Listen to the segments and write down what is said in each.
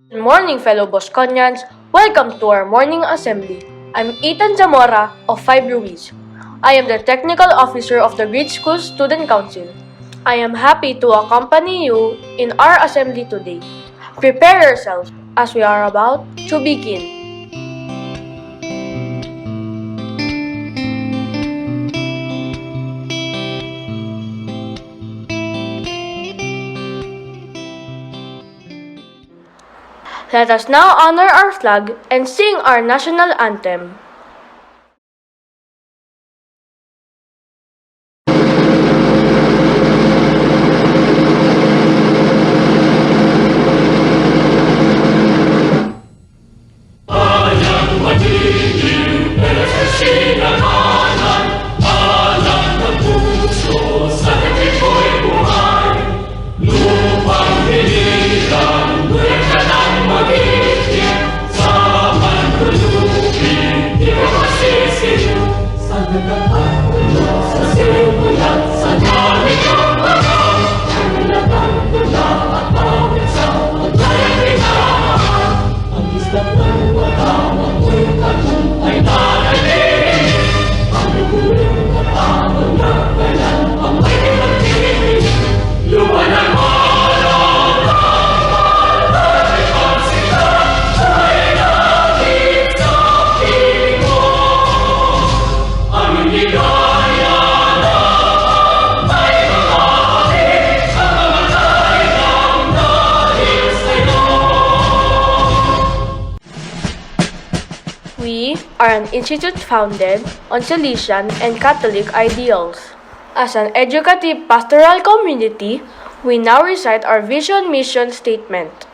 Good morning, fellow Bosconians. Welcome to our morning assembly. I'm Ethan Zamora of 5 Ruiz. I am the technical officer of the Grade School Student Council. I am happy to accompany you in our assembly today. Prepare yourselves as we are about to begin. Let us now honor our flag and sing our national anthem. We are an institute founded on Salesian and Catholic ideals. As an educative pastoral community, we now recite our vision-mission statement.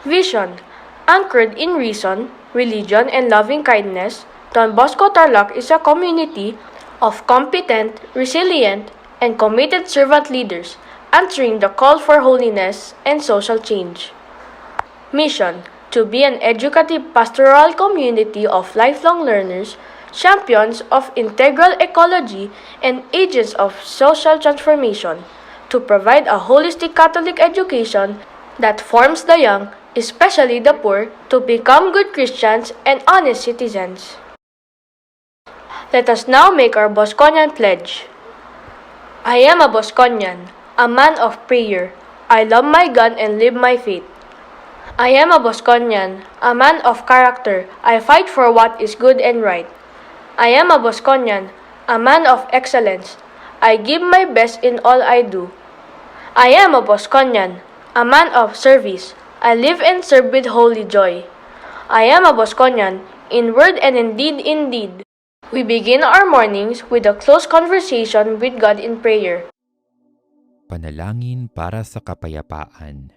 Vision, anchored in reason, religion, and loving kindness, Don Bosco Tarlac is a community of competent, resilient, and committed servant leaders, answering the call for holiness and social change. Mission, to be an educative pastoral community of lifelong learners, champions of integral ecology, and agents of social transformation, to provide a holistic Catholic education that forms the young, especially the poor, to become good Christians and honest citizens. Let us now make our Bosconian pledge. I am a Bosconian, a man of prayer. I love my gun and live my faith. I am a Bosconian, a man of character. I fight for what is good and right. I am a Bosconian, a man of excellence. I give my best in all I do. I am a Bosconian, a man of service. I live and serve with holy joy. I am a Bosconian, in word and in deed indeed. We begin our mornings with a close conversation with God in prayer. Panalangin para sa kapayapaan.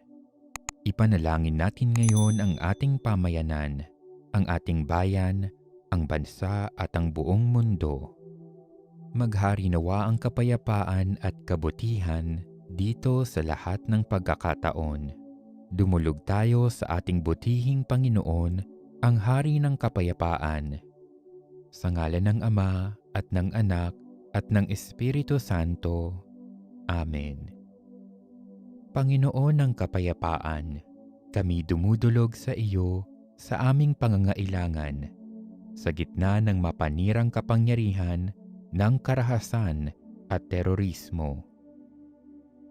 Ipanalangin natin ngayon ang ating pamayanan, ang ating bayan, ang bansa at ang buong mundo. Maghari nawa ang kapayapaan at kabutihan dito sa lahat ng pagkakataon. Dumulog tayo sa ating butihing Panginoon, ang Hari ng Kapayapaan. Sa ngalan ng Ama at ng Anak at ng Espiritu Santo. Amen. Panginoon ng kapayapaan, kami dumudulog sa iyo sa aming pangangailangan, sa gitna ng mapanirang kapangyarihan ng karahasan at terorismo.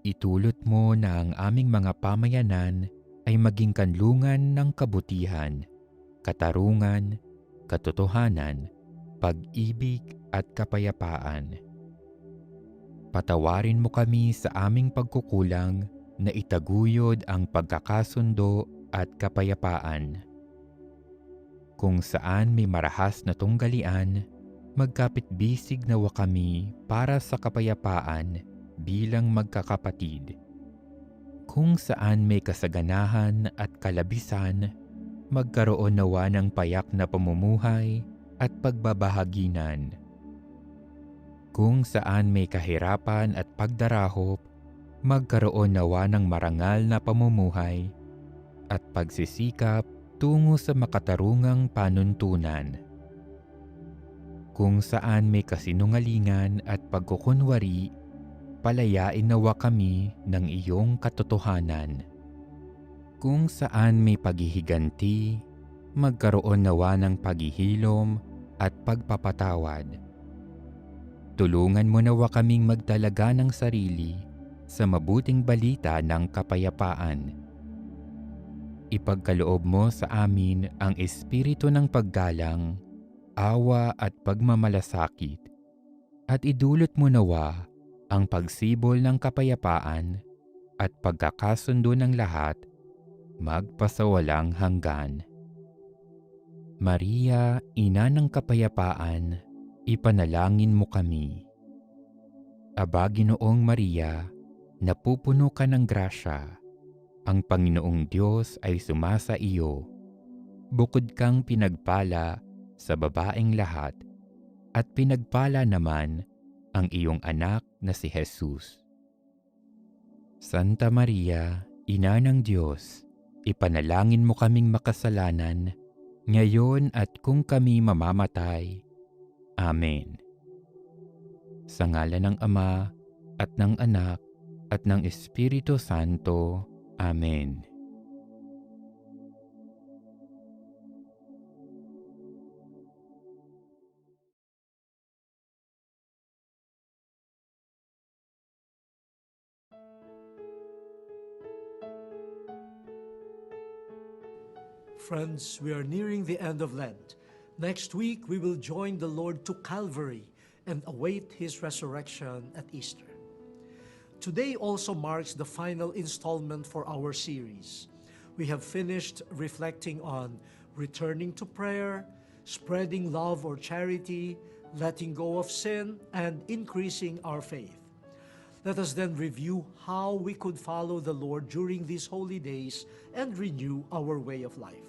Itulot mo na ang aming mga pamayanan ay maging kanlungan ng kabutihan, katarungan, katotohanan, pag-ibig at kapayapaan. Patawarin mo kami sa aming pagkukulang na itaguyod ang pagkakasundo at kapayapaan. Kung saan may marahas na tunggalian, magkapit-bisig nawa kami para sa kapayapaan bilang magkakapatid. Kung saan may kasaganahan at kalabisan, magkaroon nawa ng payak na pamumuhay at pagbabahaginan. Kung saan may kahirapan at pagdarahop, magkaroon nawa ng marangal na pamumuhay at pagsisikap tungo sa makatarungang panuntunan. Kung saan may kasinungalingan at pagkukunwari, palayain nawa kami ng iyong katotohanan. Kung saan may paghihiganti, magkaroon nawa ng paghihilom at pagpapatawad. Tulungan mo nawa kaming magtalaga ng sarili sa mabuting balita ng kapayapaan. Ipagkaloob mo sa amin ang espiritu ng paggalang, awa at pagmamalasakit, at idulot mo nawa ang pagsibol ng kapayapaan at pagkakasundo ng lahat magpasawalang hanggan. Maria, Ina ng Kapayapaan, ipanalangin mo kami. Aba, Ginoong Maria, napupuno ka ng grasya. Ang Panginoong Diyos ay sumasa iyo. Bukod kang pinagpala sa babaeng lahat, at pinagpala naman ang iyong anak na si Jesus. Santa Maria, Ina ng Diyos, ipanalangin mo kaming makasalanan, ngayon at kung kami mamamatay. Amen. Sa ngalan ng Ama, at ng Anak, at ng Espiritu Santo. Amen. Friends, we are nearing the end of Lent. Next week, we will join the Lord to Calvary and await His resurrection at Easter. Today also marks the final installment for our series. We have finished reflecting on returning to prayer, spreading love or charity, letting go of sin, and increasing our faith. Let us then review how we could follow the Lord during these holy days and renew our way of life.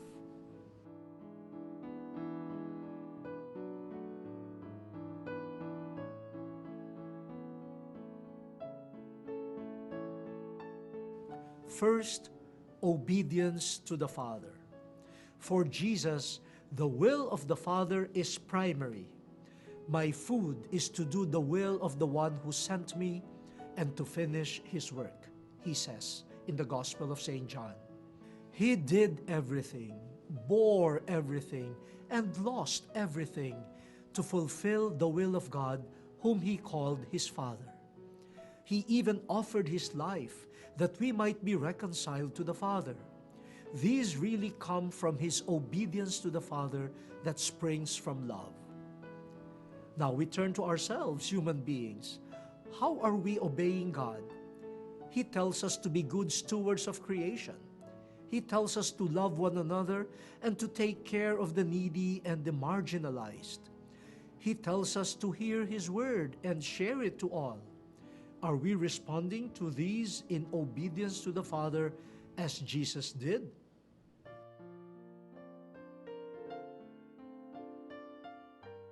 First, obedience to the Father. For Jesus, the will of the Father is primary. My food is to do the will of the one who sent me and to finish his work, he says in the Gospel of St. John. He did everything, bore everything, and lost everything to fulfill the will of God whom he called his Father. He even offered his life that we might be reconciled to the Father. These really come from his obedience to the Father that springs from love. Now we turn to ourselves, human beings. How are we obeying God? He tells us to be good stewards of creation. He tells us to love one another and to take care of the needy and the marginalized. He tells us to hear His word and share it to all. Are we responding to these in obedience to the Father as Jesus did?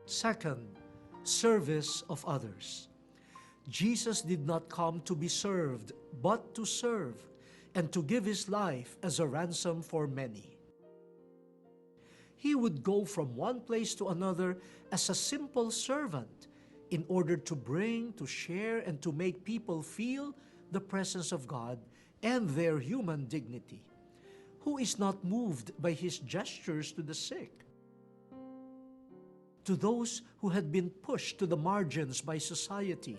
Second, service of others. Jesus did not come to be served, but to serve, and to give His life as a ransom for many. He would go from one place to another as a simple servant in order to bring, to share, and to make people feel the presence of God and their human dignity. Who is not moved by His gestures to the sick, to those who had been pushed to the margins by society,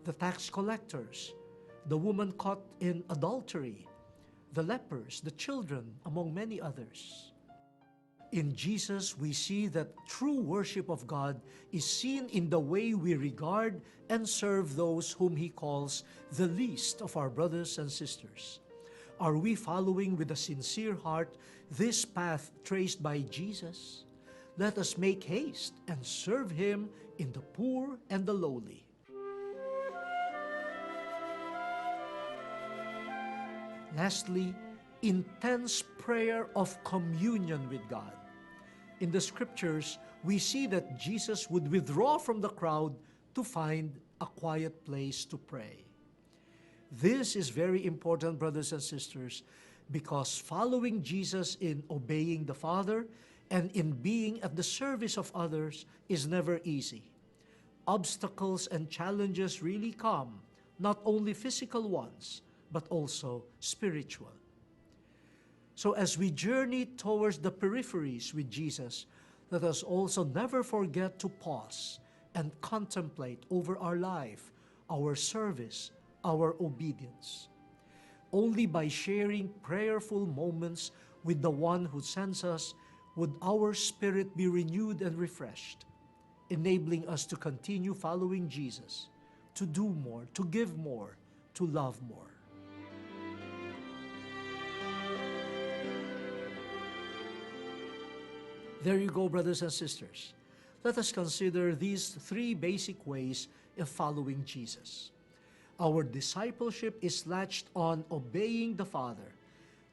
the tax collectors, the woman caught in adultery, the lepers, the children, among many others? In Jesus, we see that true worship of God is seen in the way we regard and serve those whom He calls the least of our brothers and sisters. Are we following with a sincere heart this path traced by Jesus? Let us make haste and serve Him in the poor and the lowly. Lastly, intense prayer of communion with God. In the scriptures, we see that Jesus would withdraw from the crowd to find a quiet place to pray. This is very important, brothers and sisters, because following Jesus in obeying the Father and in being at the service of others is never easy. Obstacles and challenges really come, not only physical ones, but also spiritual. So as we journey towards the peripheries with Jesus, let us also never forget to pause and contemplate over our life, our service, our obedience. Only by sharing prayerful moments with the one who sends us would our spirit be renewed and refreshed, enabling us to continue following Jesus, to do more, to give more, to love more. There you go, brothers and sisters. Let us consider these three basic ways of following Jesus. Our discipleship is latched on obeying the Father,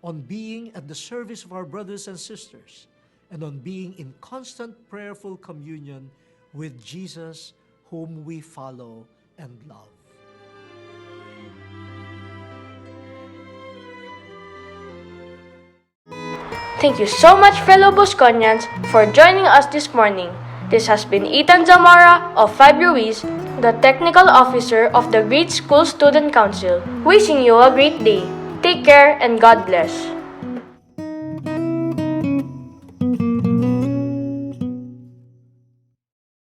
on being at the service of our brothers and sisters, and on being in constant prayerful communion with Jesus, whom we follow and love. Thank you so much, fellow Bosconians, for joining us this morning. This has been Ethan Zamora of 5 Ruiz, the Technical Officer of the Great School Student Council, wishing you a great day. Take care and God bless.